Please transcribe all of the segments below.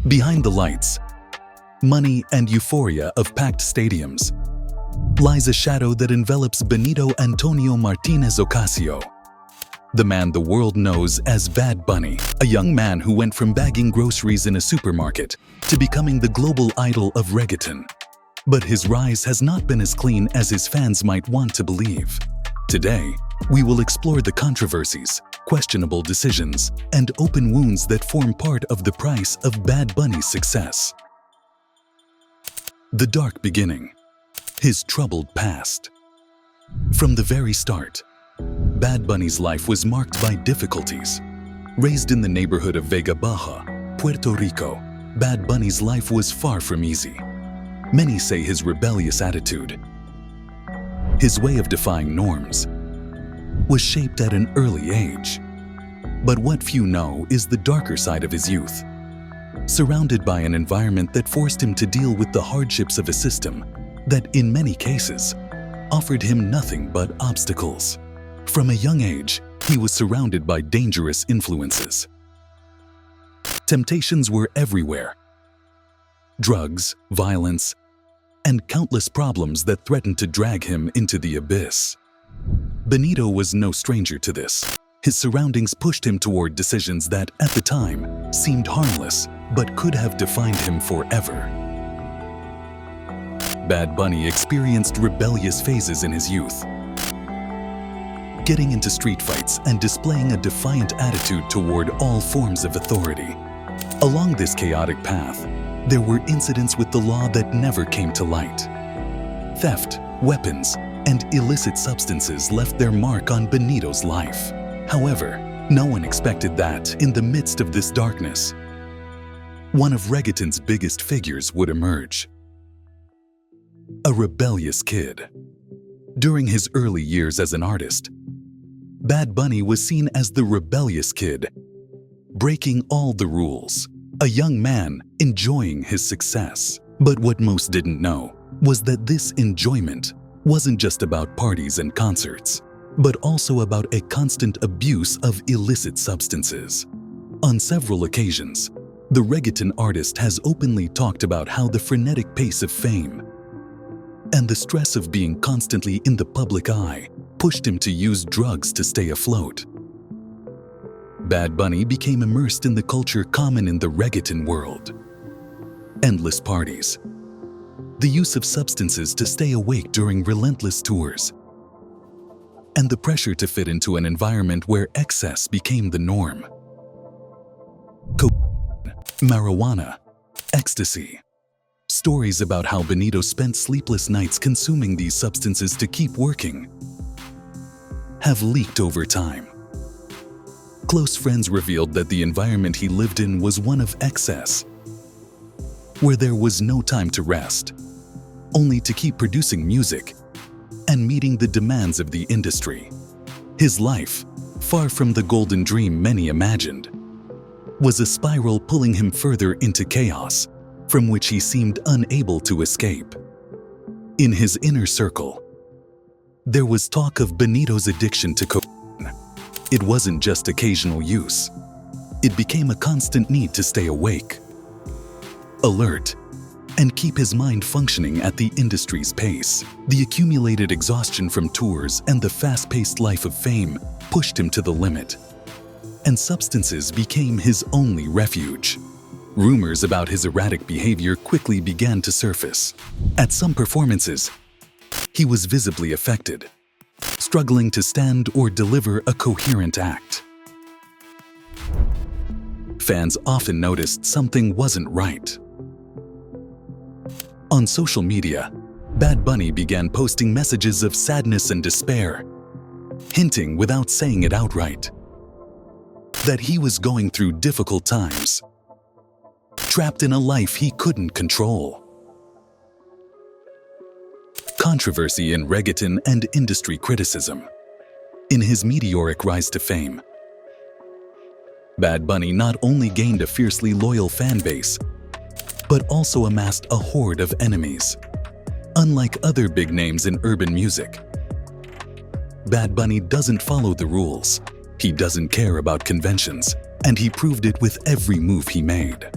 Behind the lights, money and euphoria of packed stadiums lies a shadow that envelops Benito Antonio Martinez Ocasio, the man the world knows as Bad Bunny, a young man who went from bagging groceries in a supermarket to becoming the global idol of reggaeton. But his rise has not been as clean as his fans might want to believe. Today, we will explore the controversies, questionable decisions, and open wounds that form part of the price of Bad Bunny's success. The dark beginning. His troubled past. From the very start, Bad Bunny's life was marked by difficulties. Raised in the neighborhood of Vega Baja, Puerto Rico, Bad Bunny's life was far from easy. Many say his rebellious attitude, his way of defying norms, was shaped at an early age. But what few know is the darker side of his youth. Surrounded by an environment that forced him to deal with the hardships of a system that, in many cases, offered him nothing but obstacles. From a young age, he was surrounded by dangerous influences. Temptations were everywhere. Drugs, violence, and countless problems that threatened to drag him into the abyss. Benito was no stranger to this. His surroundings pushed him toward decisions that, at the time, seemed harmless but could have defined him forever. Bad Bunny experienced rebellious phases in his youth, getting into street fights and displaying a defiant attitude toward all forms of authority. Along this chaotic path, there were incidents with the law that never came to light. Theft, weapons, and illicit substances left their mark on Benito's life. However, no one expected that, in the midst of this darkness, one of reggaeton's biggest figures would emerge. A rebellious kid. During his early years as an artist, Bad Bunny was seen as the rebellious kid, breaking all the rules, a young man enjoying his success. But what most didn't know was that this enjoyment wasn't just about parties and concerts, but also about a constant abuse of illicit substances. On several occasions, the reggaeton artist has openly talked about how the frenetic pace of fame and the stress of being constantly in the public eye pushed him to use drugs to stay afloat. Bad Bunny became immersed in the culture common in the reggaeton world. Endless parties, the use of substances to stay awake during relentless tours, and the pressure to fit into an environment where excess became the norm. Cocaine, marijuana, ecstasy. Stories about how Benito spent sleepless nights consuming these substances to keep working have leaked over time. Close friends revealed that the environment he lived in was one of excess, where there was no time to rest, only to keep producing music and meeting the demands of the industry. His life, far from the golden dream many imagined, was a spiral pulling him further into chaos, from which he seemed unable to escape. In his inner circle, there was talk of Benito's addiction to cocaine. It wasn't just occasional use. It became a constant need to stay awake, alert, and keep his mind functioning at the industry's pace. The accumulated exhaustion from tours and the fast-paced life of fame pushed him to the limit, and substances became his only refuge. Rumors about his erratic behavior quickly began to surface. At some performances, he was visibly affected, struggling to stand or deliver a coherent act. Fans often noticed something wasn't right. On social media, Bad Bunny began posting messages of sadness and despair, hinting without saying it outright that he was going through difficult times, trapped in a life he couldn't control. Controversy in reggaeton and industry criticism. In his meteoric rise to fame, Bad Bunny not only gained a fiercely loyal fan base, but also amassed a horde of enemies. Unlike other big names in urban music, Bad Bunny doesn't follow the rules. He doesn't care about conventions, and he proved it with every move he made.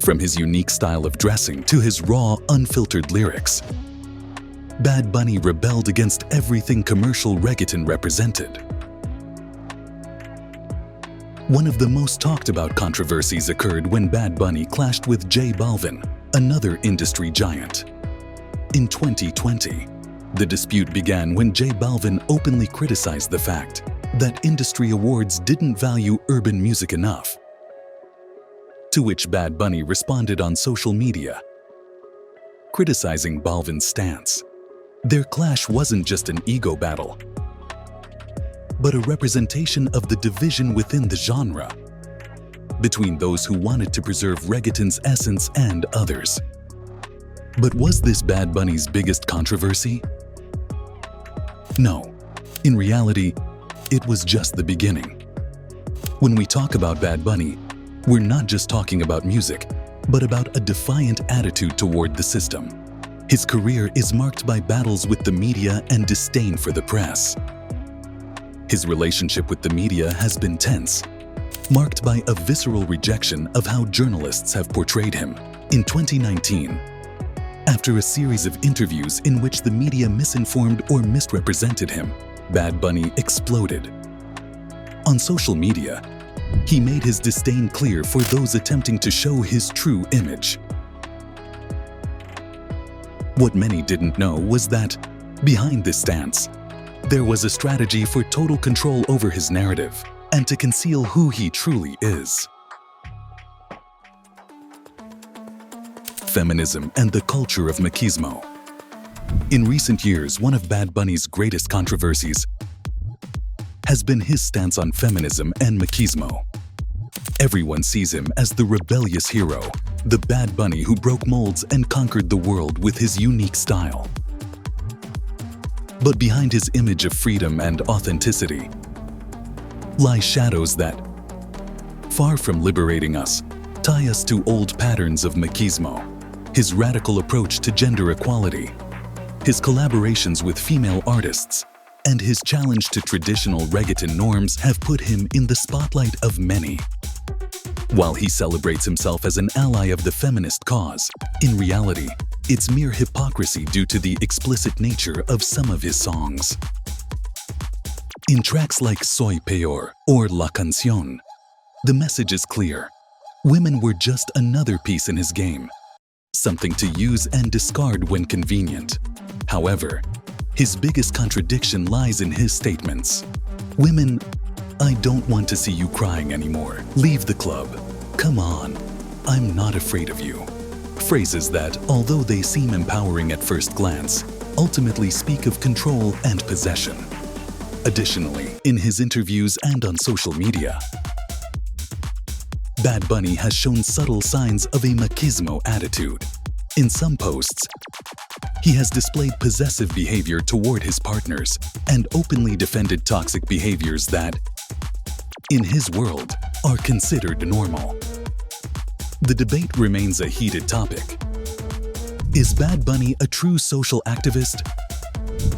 From his unique style of dressing to his raw, unfiltered lyrics, Bad Bunny rebelled against everything commercial reggaeton represented. One of the most talked about controversies occurred when Bad Bunny clashed with J Balvin, another industry giant. In 2020, the dispute began when J Balvin openly criticized the fact that industry awards didn't value urban music enough. To which Bad Bunny responded on social media, criticizing Balvin's stance. Their clash wasn't just an ego battle, but a representation of the division within the genre, between those who wanted to preserve reggaeton's essence and others. But was this Bad Bunny's biggest controversy? No. In reality, it was just the beginning. When we talk about Bad Bunny, we're not just talking about music, but about a defiant attitude toward the system. His career is marked by battles with the media and disdain for the press. His relationship with the media has been tense, marked by a visceral rejection of how journalists have portrayed him. In 2019, after a series of interviews in which the media misinformed or misrepresented him, Bad Bunny exploded. On social media, he made his disdain clear for those attempting to show his true image. What many didn't know was that, behind this stance, there was a strategy for total control over his narrative and to conceal who he truly is. Feminism and the culture of machismo. In recent years, one of Bad Bunny's greatest controversies has been his stance on feminism and machismo. Everyone sees him as the rebellious hero, the Bad Bunny who broke molds and conquered the world with his unique style. But behind his image of freedom and authenticity lie shadows that, far from liberating us, tie us to old patterns of machismo. His radical approach to gender equality, his collaborations with female artists, and his challenge to traditional reggaeton norms have put him in the spotlight of many. While he celebrates himself as an ally of the feminist cause, in reality, it's mere hypocrisy due to the explicit nature of some of his songs. In tracks like Soy Peor or La Canción, the message is clear. Women were just another piece in his game, something to use and discard when convenient. However, his biggest contradiction lies in his statements. Women, I don't want to see you crying anymore. Leave the club. Come on. I'm not afraid of you. Phrases that, although they seem empowering at first glance, ultimately speak of control and possession. Additionally, in his interviews and on social media, Bad Bunny has shown subtle signs of a machismo attitude. In some posts, he has displayed possessive behavior toward his partners and openly defended toxic behaviors that, in his world, are considered normal. The debate remains a heated topic. Is Bad Bunny a true social activist?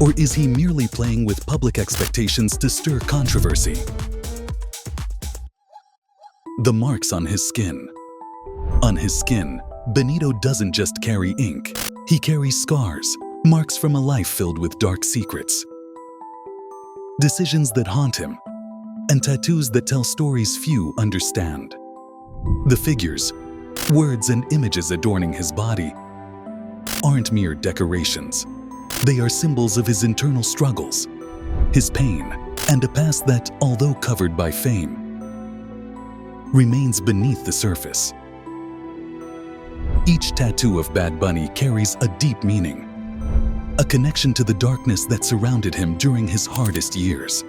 Or is he merely playing with public expectations to stir controversy? The marks on his skin. On his skin, Benito doesn't just carry ink. He carries scars, marks from a life filled with dark secrets, decisions that haunt him, and tattoos that tell stories few understand. The figures, words, and images adorning his body aren't mere decorations. They are symbols of his internal struggles, his pain, and a past that, although covered by fame, remains beneath the surface. Each tattoo of Bad Bunny carries a deep meaning, a connection to the darkness that surrounded him during his hardest years.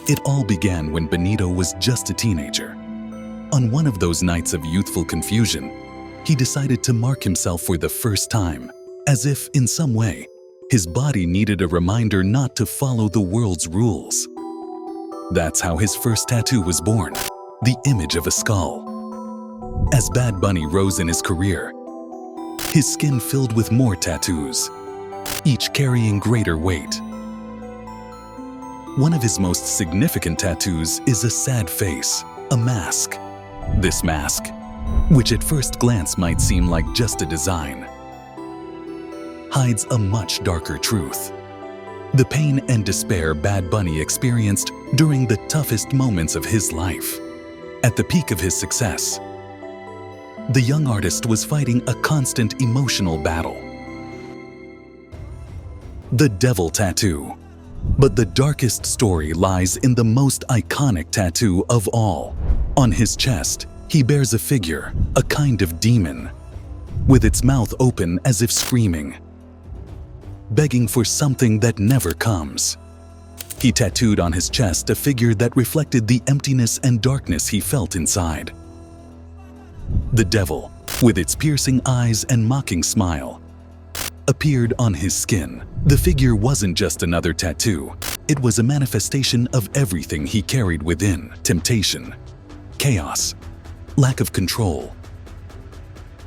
It all began when Benito was just a teenager. On one of those nights of youthful confusion, he decided to mark himself for the first time, as if, in some way, his body needed a reminder not to follow the world's rules. That's how his first tattoo was born, the image of a skull. As Bad Bunny rose in his career, his skin filled with more tattoos, each carrying greater weight. One of his most significant tattoos is a sad face, a mask. This mask, which at first glance might seem like just a design, hides a much darker truth. The pain and despair Bad Bunny experienced during the toughest moments of his life. At the peak of his success, the young artist was fighting a constant emotional battle. The devil tattoo. But the darkest story lies in the most iconic tattoo of all. On his chest, he bears a figure, a kind of demon, with its mouth open as if screaming, begging for something that never comes. He tattooed on his chest a figure that reflected the emptiness and darkness he felt inside. The devil, with its piercing eyes and mocking smile, appeared on his skin. The figure wasn't just another tattoo. It was a manifestation of everything he carried within: temptation, chaos, lack of control,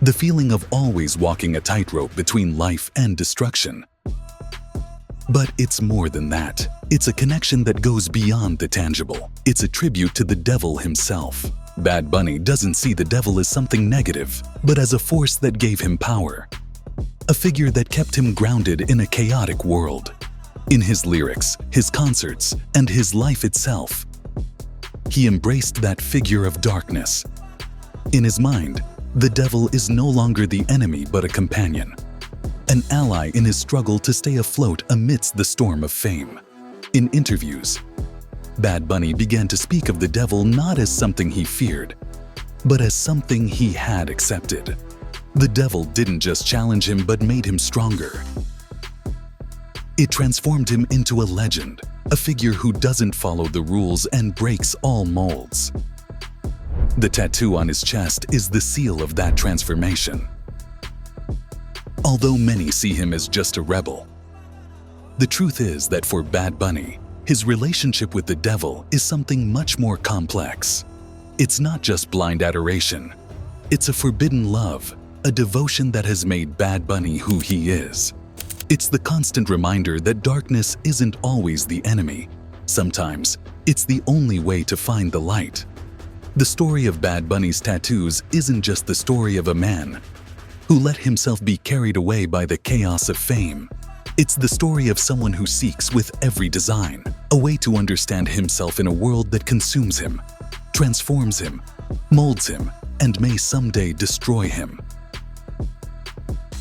the feeling of always walking a tightrope between life and destruction. But it's more than that. It's a connection that goes beyond the tangible. It's a tribute to the devil himself. Bad Bunny doesn't see the devil as something negative, but as a force that gave him power. A figure that kept him grounded in a chaotic world. In his lyrics, his concerts, and his life itself, he embraced that figure of darkness. In his mind, the devil is no longer the enemy but a companion, an ally in his struggle to stay afloat amidst the storm of fame. In interviews, Bad Bunny began to speak of the devil not as something he feared, but as something he had accepted. The devil didn't just challenge him but made him stronger. It transformed him into a legend, a figure who doesn't follow the rules and breaks all molds. The tattoo on his chest is the seal of that transformation. Although many see him as just a rebel, the truth is that for Bad Bunny, his relationship with the devil is something much more complex. It's not just blind adoration. It's a forbidden love, a devotion that has made Bad Bunny who he is. It's the constant reminder that darkness isn't always the enemy. Sometimes, it's the only way to find the light. The story of Bad Bunny's tattoos isn't just the story of a man who let himself be carried away by the chaos of fame. It's the story of someone who seeks with every design a way to understand himself in a world that consumes him, transforms him, molds him, and may someday destroy him.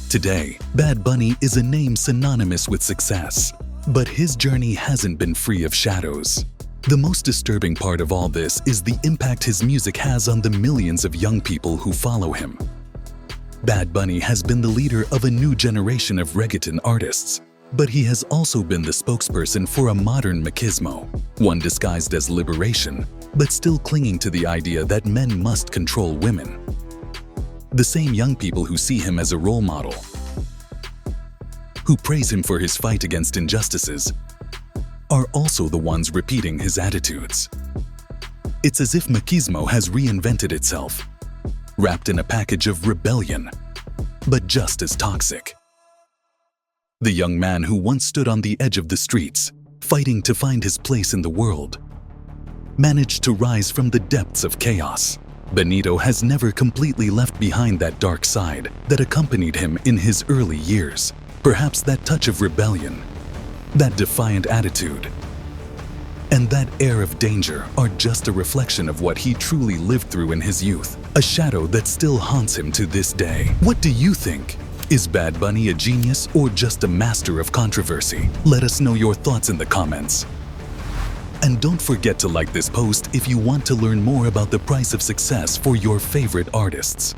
Today, Bad Bunny is a name synonymous with success, but his journey hasn't been free of shadows. The most disturbing part of all this is the impact his music has on the millions of young people who follow him. Bad Bunny has been the leader of a new generation of reggaeton artists, but he has also been the spokesperson for a modern machismo, one disguised as liberation, but still clinging to the idea that men must control women. The same young people who see him as a role model, who praise him for his fight against injustices, are also the ones repeating his attitudes. It's as if machismo has reinvented itself, wrapped in a package of rebellion, but just as toxic. The young man who once stood on the edge of the streets, fighting to find his place in the world, managed to rise from the depths of chaos. Benito has never completely left behind that dark side that accompanied him in his early years. Perhaps that touch of rebellion, that defiant attitude, and that air of danger are just a reflection of what he truly lived through in his youth, a shadow that still haunts him to this day. What do you think? Is Bad Bunny a genius or just a master of controversy? Let us know your thoughts in the comments. And don't forget to like this post if you want to learn more about the price of success for your favorite artists.